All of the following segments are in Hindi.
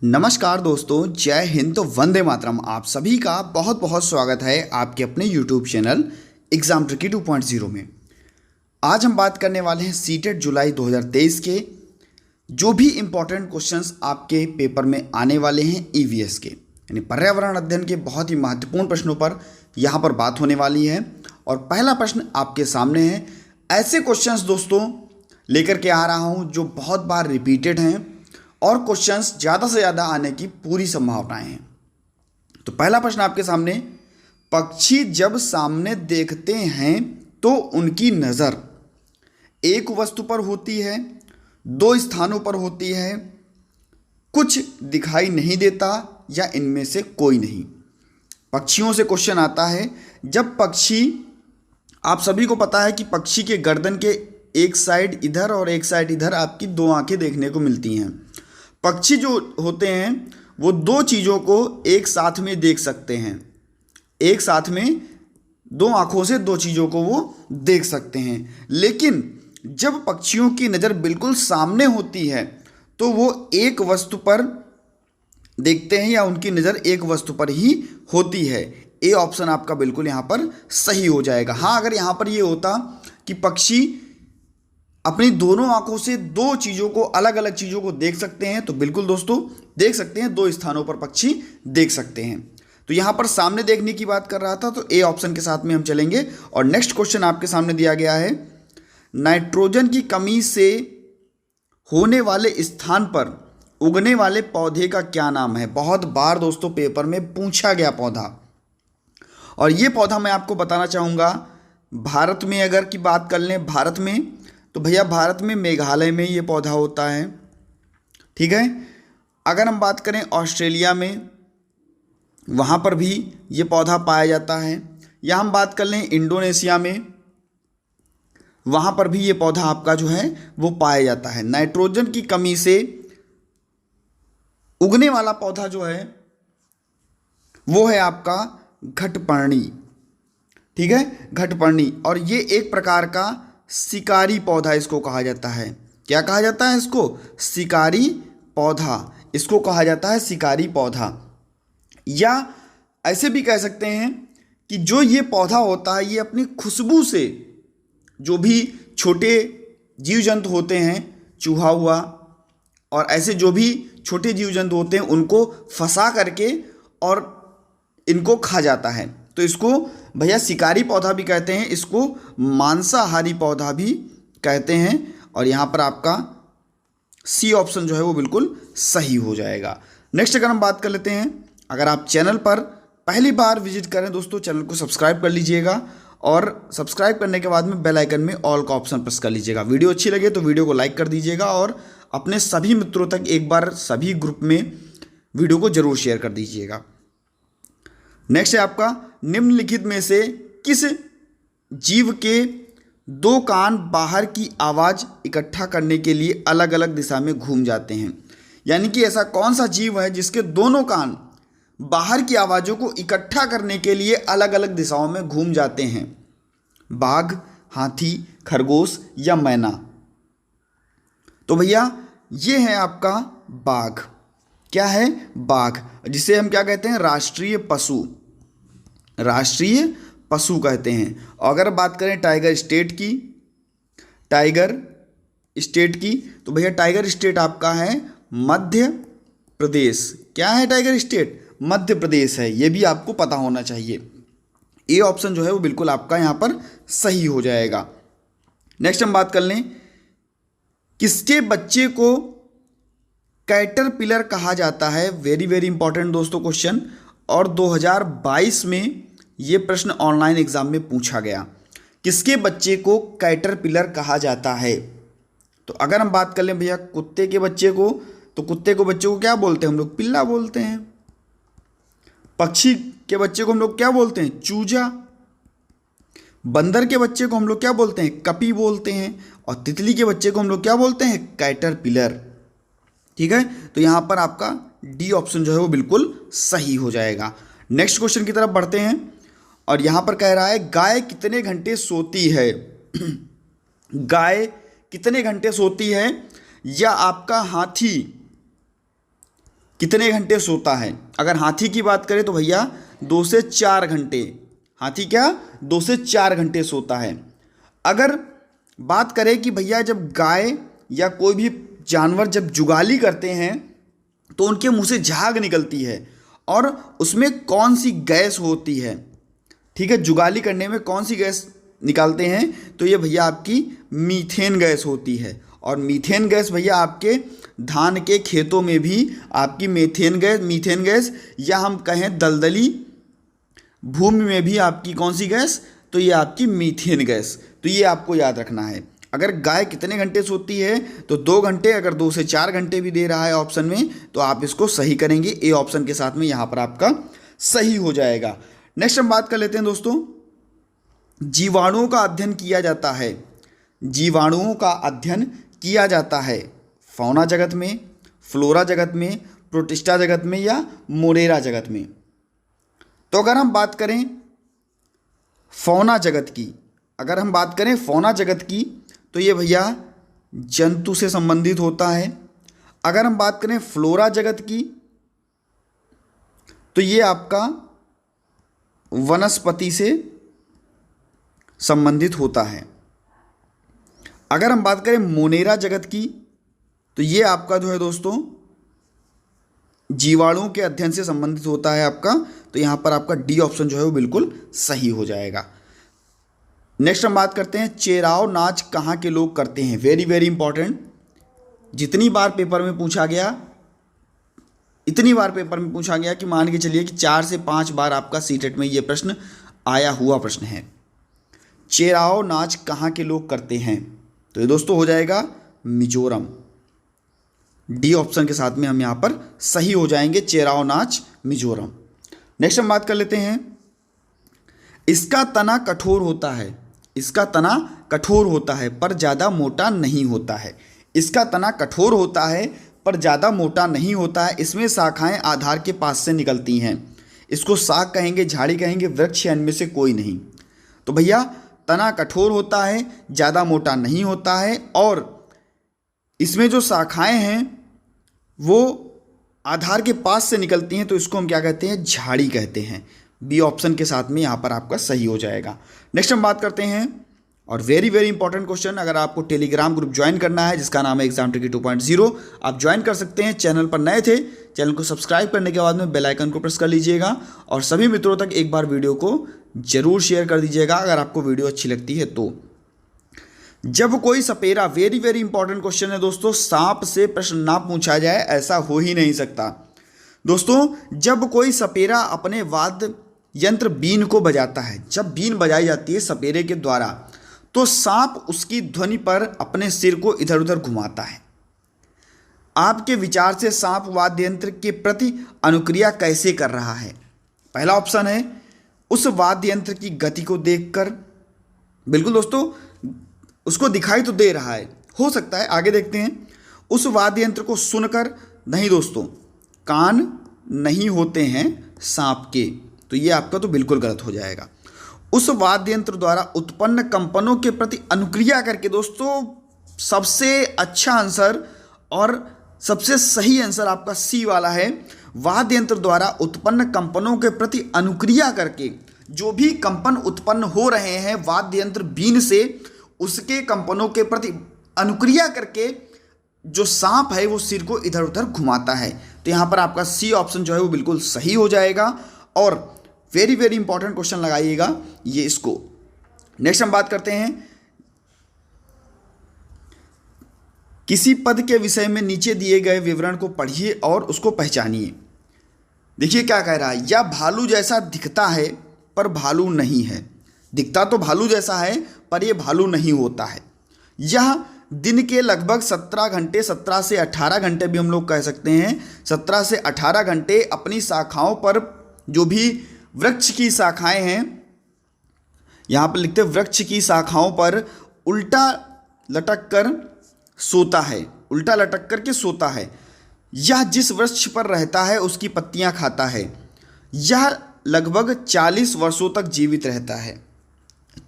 नमस्कार दोस्तों, जय हिंद। तो वंदे मातरम। आप सभी का बहुत बहुत स्वागत है आपके अपने यूट्यूब चैनल एग्जाम ट्रिकी 2.0 में। आज हम बात करने वाले हैं सीटेट जुलाई 2023 के जो भी इम्पोर्टेंट क्वेश्चंस आपके पेपर में आने वाले हैं ईवीएस के, यानी पर्यावरण अध्ययन के बहुत ही महत्वपूर्ण प्रश्नों पर यहाँ पर बात होने वाली है। और पहला प्रश्न आपके सामने है। ऐसे क्वेश्चंस दोस्तों लेकर के आ रहा हूँ जो बहुत बार रिपीटेड हैं और क्वेश्चंस ज़्यादा से ज़्यादा आने की पूरी संभावनाएं हैं। तो पहला प्रश्न आपके सामने, पक्षी जब सामने देखते हैं तो उनकी नज़र एक वस्तु पर होती है, दो स्थानों पर होती है, कुछ दिखाई नहीं देता या इनमें से कोई नहीं। पक्षियों से क्वेश्चन आता है। जब पक्षी, आप सभी को पता है कि पक्षी के गर्दन के एक साइड इधर और एक साइड इधर आपकी दो आंखें देखने को मिलती हैं। पक्षी जो होते हैं वो दो चीज़ों को एक साथ में देख सकते हैं, एक साथ में दो आंखों से दो चीज़ों को वो देख सकते हैं। लेकिन जब पक्षियों की नज़र बिल्कुल सामने होती है तो वो एक वस्तु पर देखते हैं या उनकी नज़र एक वस्तु पर ही होती है। ए ऑप्शन आपका बिल्कुल यहाँ पर सही हो जाएगा। हाँ, अगर यहाँ पर ये होता कि पक्षी अपनी दोनों आंखों से दो चीज़ों को, अलग अलग चीज़ों को देख सकते हैं तो बिल्कुल दोस्तों देख सकते हैं, दो स्थानों पर पक्षी देख सकते हैं। तो यहाँ पर सामने देखने की बात कर रहा था तो ए ऑप्शन के साथ में हम चलेंगे। और नेक्स्ट क्वेश्चन आपके सामने दिया गया है, नाइट्रोजन की कमी से होने वाले स्थान पर उगने वाले पौधे का क्या नाम है। बहुत बार दोस्तों पेपर में पूछा गया पौधा, और ये पौधा मैं आपको बताना चाहूँगा। भारत में अगर की बात कर लें, भारत में तो भैया भारत में मेघालय में ये पौधा होता है, ठीक है। अगर हम बात करें ऑस्ट्रेलिया में, वहाँ पर भी ये पौधा पाया जाता है। या हम बात कर लें इंडोनेशिया में, वहाँ पर भी ये पौधा आपका जो है वो पाया जाता है। नाइट्रोजन की कमी से उगने वाला पौधा जो है वो है आपका घटपर्णी, ठीक है, घटपर्णी। और ये एक प्रकार का शिकारी पौधा इसको कहा जाता है। क्या कहा जाता है इसको? शिकारी पौधा, इसको कहा जाता है शिकारी पौधा। या ऐसे भी कह सकते हैं कि जो ये पौधा होता है ये अपनी खुशबू से जो भी छोटे जीव जंतु होते हैं, चूहा हुआ और ऐसे जो भी छोटे जीव जंतु होते हैं उनको फंसा करके और इनको खा जाता है। तो इसको भैया शिकारी पौधा भी कहते हैं, इसको मांसाहारी पौधा भी कहते हैं। और यहाँ पर आपका सी ऑप्शन जो है वो बिल्कुल सही हो जाएगा। नेक्स्ट अगर हम बात कर लेते हैं, अगर आप चैनल पर पहली बार विजिट करें दोस्तों, चैनल को सब्सक्राइब कर लीजिएगा और सब्सक्राइब करने के बाद में बेल आइकन में ऑल का ऑप्शन प्रेस कर लीजिएगा। वीडियो अच्छी लगे तो वीडियो को लाइक कर दीजिएगा और अपने सभी मित्रों तक एक बार सभी ग्रुप में वीडियो को जरूर शेयर कर दीजिएगा। नेक्स्ट है आपका, निम्नलिखित में से किस जीव के दो कान बाहर की आवाज़ इकट्ठा करने के लिए अलग अलग दिशा में घूम जाते हैं। यानी कि ऐसा कौन सा जीव है जिसके दोनों कान बाहर की आवाज़ों को इकट्ठा करने के लिए अलग अलग दिशाओं में घूम जाते हैं। बाघ, हाथी, खरगोश या मैना। तो भैया ये है आपका बाघ। क्या है? बाघ, जिसे हम क्या कहते हैं? राष्ट्रीय पशु, राष्ट्रीय पशु कहते हैं। और अगर बात करें टाइगर स्टेट की, टाइगर स्टेट की, तो भैया टाइगर स्टेट आपका है मध्य प्रदेश। क्या है टाइगर स्टेट? मध्य प्रदेश है। ये भी आपको पता होना चाहिए। ए ऑप्शन जो है वो बिल्कुल आपका यहाँ पर सही हो जाएगा। नेक्स्ट हम बात कर लें, किसके बच्चे को कैटरपिलर कहा जाता है। वेरी वेरी इंपॉर्टेंट दोस्तों क्वेश्चन, और 2022 में ये प्रश्न ऑनलाइन एग्जाम में पूछा गया। किसके बच्चे को कैटरपिलर कहा जाता है? तो अगर हम बात कर लें भैया कुत्ते के बच्चे को, तो कुत्ते को बच्चे को क्या बोलते हैं हम लोग? पिल्ला बोलते हैं। पक्षी के बच्चे को हम लोग क्या बोलते हैं? चूजा। बंदर के बच्चे को हम लोग क्या बोलते हैं? कपी बोलते हैं। और तितली के बच्चे को हम लोग क्या बोलते हैं? कैटरपिलर। ठीक है, तो यहाँ पर आपका डी ऑप्शन जो है वो बिल्कुल सही हो जाएगा। नेक्स्ट क्वेश्चन की तरफ बढ़ते हैं, और यहाँ पर कह रहा है गाय कितने घंटे सोती है। गाय कितने घंटे सोती है, या आपका हाथी कितने घंटे सोता है। अगर हाथी की बात करें तो भैया 2 से 4 घंटे, हाथी क्या 2 से 4 घंटे सोता है। अगर बात करें कि भैया जब गाय या कोई भी जानवर जब जुगाली करते हैं तो उनके मुंह से झाग निकलती है और उसमें कौन सी गैस होती है, ठीक है, जुगाली करने में कौन सी गैस निकालते हैं, तो ये भैया आपकी मीथेन गैस होती है। और मीथेन गैस भैया आपके धान के खेतों में भी आपकी मीथेन गैस या हम कहें दलदली भूमि में भी आपकी कौन सी गैस, तो ये आपकी मीथेन गैस। तो ये आपको याद रखना है। अगर गाय कितने घंटे सोती है तो 2 घंटे, अगर 2 से 4 घंटे भी दे रहा है ऑप्शन में तो आप इसको सही करेंगे, ए ऑप्शन के साथ में यहाँ पर आपका सही हो जाएगा। नेक्स्ट हम बात कर लेते हैं दोस्तों, जीवाणुओं का अध्ययन किया जाता है। जीवाणुओं का अध्ययन किया जाता है फौना जगत में, फ्लोरा जगत में, प्रोटिस्टा जगत में या मोरेरा जगत में। तो अगर हम बात करें फौना जगत की, अगर हम बात करें फौना जगत की तो ये भैया जंतु से संबंधित होता है। अगर हम बात करें फ्लोरा जगत की तो ये आपका वनस्पति से संबंधित होता है। अगर हम बात करें मोनेरा जगत की तो ये आपका जो है दोस्तों जीवाणुओं के अध्ययन से संबंधित होता है आपका। तो यहाँ पर आपका डी ऑप्शन जो है वो बिल्कुल सही हो जाएगा। नेक्स्ट हम बात करते हैं चेराव नाच कहाँ के लोग करते हैं। वेरी वेरी इंपॉर्टेंट, जितनी बार पेपर में पूछा गया, इतनी बार पेपर में पूछा गया कि मान के चलिए कि 4 से 5 बार आपका सीटेट में ये प्रश्न आया हुआ प्रश्न है। चेराव नाच कहाँ के लोग करते हैं, तो ये दोस्तों हो जाएगा मिजोरम। डी ऑप्शन के साथ में हम यहाँ पर सही हो जाएंगे, चेराव नाच मिजोरम। नेक्स्ट हम बात कर लेते हैं, इसका तना कठोर होता है। इसका तना कठोर होता है पर ज़्यादा मोटा नहीं होता है। इसका तना कठोर होता है पर ज़्यादा मोटा नहीं होता है। इसमें शाखाएं आधार के पास से निकलती हैं। इसको शाख कहेंगे, झाड़ी कहेंगे, वृक्ष या इनमें से कोई नहीं। तो भैया तना कठोर होता है, ज़्यादा मोटा नहीं होता है और इसमें जो शाखाएं हैं वो आधार के पास से निकलती हैं, तो इसको हम क्या कहते हैं, झाड़ी कहते हैं। बी ऑप्शन के साथ में यहाँ पर आपका सही हो जाएगा। नेक्स्ट हम बात करते हैं, और वेरी वेरी इंपॉर्टेंट क्वेश्चन, अगर आपको टेलीग्राम ग्रुप ज्वाइन करना है जिसका नाम है एग्जाम ट्रिकी 2.0, आप ज्वाइन कर सकते हैं। चैनल पर नए थे, चैनल को सब्सक्राइब करने के बाद में बेल आइकन को प्रेस कर लीजिएगा और सभी मित्रों तक एक बार वीडियो को जरूर शेयर कर दीजिएगा अगर आपको वीडियो अच्छी लगती है तो। जब कोई सपेरा, वेरी वेरी इंपॉर्टेंट क्वेश्चन है दोस्तों, सांप से प्रश्न ना पूछा जाए ऐसा हो ही नहीं सकता। दोस्तों जब कोई सपेरा अपने वाद्य यंत्र बीन को बजाता है, जब बीन बजाई जाती है सपेरे के द्वारा, तो सांप उसकी ध्वनि पर अपने सिर को इधर उधर घुमाता है। आपके विचार से सांप वाद्य यंत्र के प्रति अनुक्रिया कैसे कर रहा है? पहला ऑप्शन है उस वाद्य यंत्र की गति को देखकर, बिल्कुल दोस्तों उसको दिखाई तो दे रहा है, हो सकता है। आगे देखते हैं, उस वाद्य यंत्र को सुनकर, नहीं दोस्तों कान नहीं होते हैं सांप के, तो ये आपका तो बिल्कुल गलत हो जाएगा। उस वाद्य यंत्र द्वारा उत्पन्न कंपनों के प्रति अनुक्रिया करके, दोस्तों सबसे अच्छा आंसर और सबसे सही आंसर आपका सी वाला है। वाद्य यंत्र द्वारा उत्पन्न कंपनों के प्रति अनुक्रिया करके, जो भी कंपन उत्पन्न हो रहे हैं वाद्य यंत्र बीन से, उसके कंपनों के प्रति अनुक्रिया करके जो सांप है वो सिर को इधर उधर घुमाता है। तो यहाँ पर आपका सी ऑप्शन जो है वो बिल्कुल सही हो जाएगा। और वेरी वेरी इंपॉर्टेंट क्वेश्चन लगाइएगा ये इसको। नेक्स्ट हम बात करते हैं, किसी पद के विषय में नीचे दिए गए विवरण को पढ़िए और उसको पहचानिए। देखिए क्या कह रहा है, यह भालू जैसा दिखता है पर भालू नहीं है। दिखता तो भालू जैसा है पर यह भालू नहीं होता है। यह दिन के लगभग 17 घंटे, 17 से 18 घंटे भी हम लोग कह सकते हैं, 17 से 18 घंटे अपनी शाखाओं पर, जो भी वृक्ष की शाखाएं हैं, यहाँ पर लिखते वृक्ष की शाखाओं पर उल्टा लटक कर सोता है, उल्टा लटक कर के सोता है। यह जिस वृक्ष पर रहता है उसकी पत्तियां खाता है। यह लगभग 40 वर्षों तक जीवित रहता है।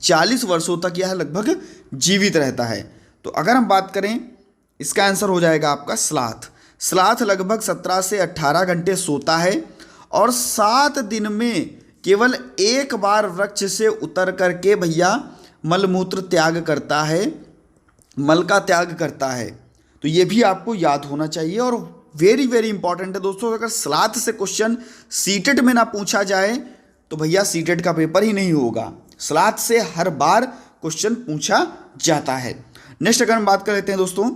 40 वर्षों तक यह लगभग जीवित रहता है। तो अगर हम बात करें, इसका आंसर हो जाएगा आपका स्लॉथ। स्लाथ लगभग 17 से 18 घंटे सोता है और 7 दिन में केवल एक बार वृक्ष से उतर करके भैया मलमूत्र त्याग करता है, मल का त्याग करता है। तो ये भी आपको याद होना चाहिए और वेरी वेरी इंपॉर्टेंट है दोस्तों। अगर स्लाथ से क्वेश्चन सीटेट में ना पूछा जाए तो भैया सीटेट का पेपर ही नहीं होगा। स्लाथ से हर बार क्वेश्चन पूछा जाता है। नेक्स्ट अगर हम बात कर लेते हैं दोस्तों,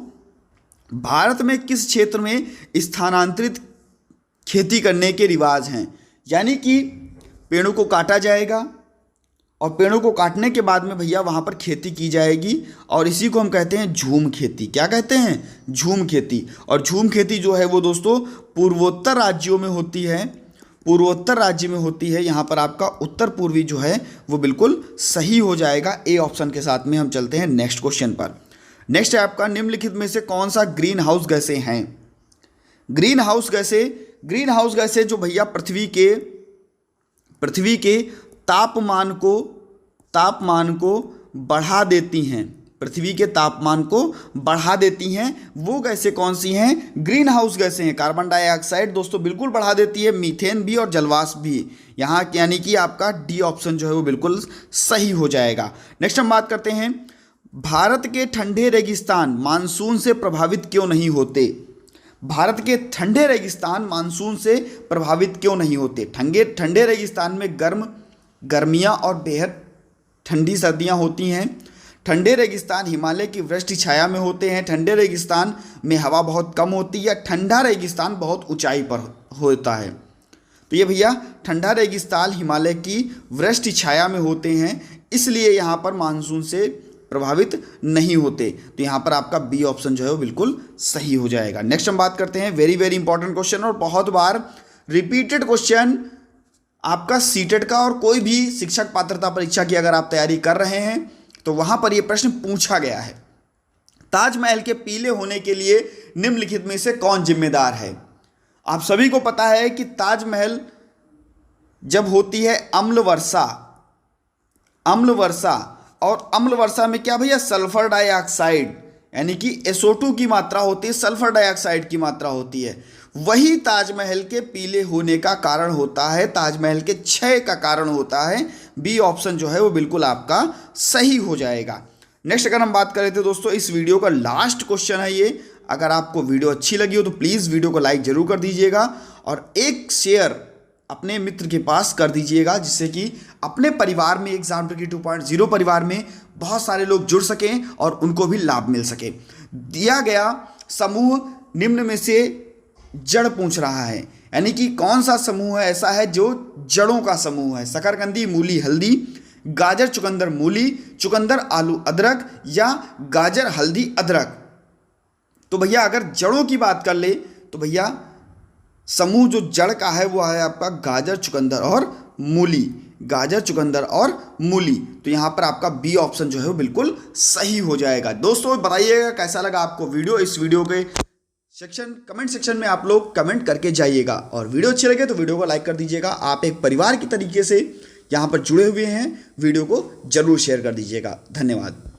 भारत में किस क्षेत्र में स्थानांतरित खेती करने के रिवाज हैं? यानी कि पेड़ों को काटा जाएगा और पेड़ों को काटने के बाद में भैया वहाँ पर खेती की जाएगी और इसी को हम कहते हैं झूम खेती। क्या कहते हैं? झूम खेती। और झूम खेती जो है वो दोस्तों पूर्वोत्तर राज्यों में होती है, पूर्वोत्तर राज्य में होती है। यहाँ पर आपका उत्तर पूर्वी जो है वो बिल्कुल सही हो जाएगा ए ऑप्शन के साथ में। हम चलते हैं नेक्स्ट क्वेश्चन पर। नेक्स्ट है आपका, निम्नलिखित में से कौन सा ग्रीन हाउस गैसें हैं? ग्रीन हाउस गैसें जो भैया पृथ्वी के तापमान को बढ़ा देती हैं, पृथ्वी के तापमान को बढ़ा देती हैं, वो गैसें कौन सी हैं? ग्रीन हाउस गैसें हैं। कार्बन डाइऑक्साइड दोस्तों बिल्कुल बढ़ा देती है, मीथेन भी और जलवाष्प भी। यहाँ यानी कि आपका डी ऑप्शन जो है वो बिल्कुल सही हो जाएगा। नेक्स्ट हम बात करते हैं, भारत के ठंडे रेगिस्तान मानसून से प्रभावित क्यों नहीं होते? भारत के ठंडे रेगिस्तान मानसून से प्रभावित क्यों नहीं होते? ठंडे रेगिस्तान में गर्मियाँ और बेहद ठंडी सर्दियाँ होती हैं। ठंडे रेगिस्तान हिमालय की वृष्टि छाया में होते हैं। ठंडे रेगिस्तान में हवा बहुत कम होती है। ठंडा रेगिस्तान बहुत ऊंचाई पर होता है। तो ये भैया ठंडा रेगिस्तान हिमालय की वृष्टि छाया में होते हैं, इसलिए यहाँ पर मानसून से प्रभावित नहीं होते। तो यहाँ पर आपका बी ऑप्शन जो है वो बिल्कुल सही हो जाएगा। नेक्स्ट हम बात करते हैं, वेरी वेरी इंपॉर्टेंट क्वेश्चन और बहुत बार रिपीटेड क्वेश्चन आपका सीटेट का और कोई भी शिक्षक पात्रता परीक्षा की अगर आप तैयारी कर रहे हैं तो वहां पर यह प्रश्न पूछा गया है। ताजमहल के पीले होने के लिए निम्नलिखित में से कौन जिम्मेदार है? आप सभी को पता है कि ताजमहल जब होती है अम्ल वर्षा और अम्ल वर्षा में क्या भैया सल्फर डाइऑक्साइड यानी कि SO2 की मात्रा होती है, सल्फर डाइऑक्साइड की मात्रा होती है, वही ताजमहल के पीले होने का कारण होता है, ताजमहल के क्षय का कारण होता है। बी ऑप्शन जो है वो बिल्कुल आपका सही हो जाएगा। नेक्स्ट अगर हम बात करें तो दोस्तों इस वीडियो का लास्ट क्वेश्चन है ये। अगर आपको वीडियो अच्छी लगी हो तो प्लीज़ वीडियो को लाइक जरूर कर दीजिएगा और एक शेयर अपने मित्र के पास कर दीजिएगा, जिससे कि अपने परिवार में एग्जाम्पटरी 2.0 परिवार में बहुत सारे लोग जुड़ सकें और उनको भी लाभ मिल सके। दिया गया समूह निम्न में से जड़ पूछ रहा है, यानी कि कौन सा समूह है ऐसा है जो जड़ों का समूह है? शकरकंदी मूली हल्दी, गाजर चुकंदर मूली, चुकंदर आलू अदरक या गाजर हल्दी अदरक। तो भैया अगर जड़ों की बात कर ले तो भैया समूह जो जड़ का है वो है आपका गाजर चुकंदर और मूली, गाजर चुकंदर और मूली। तो यहाँ पर आपका बी ऑप्शन जो है वो बिल्कुल सही हो जाएगा। दोस्तों बताइएगा कैसा लगा आपको वीडियो। इस वीडियो के कमेंट सेक्शन में आप लोग कमेंट करके जाइएगा और वीडियो अच्छी लगे तो वीडियो को लाइक कर दीजिएगा। आप एक परिवार की तरीके से यहाँ पर जुड़े हुए हैं, वीडियो को जरूर शेयर कर दीजिएगा। धन्यवाद।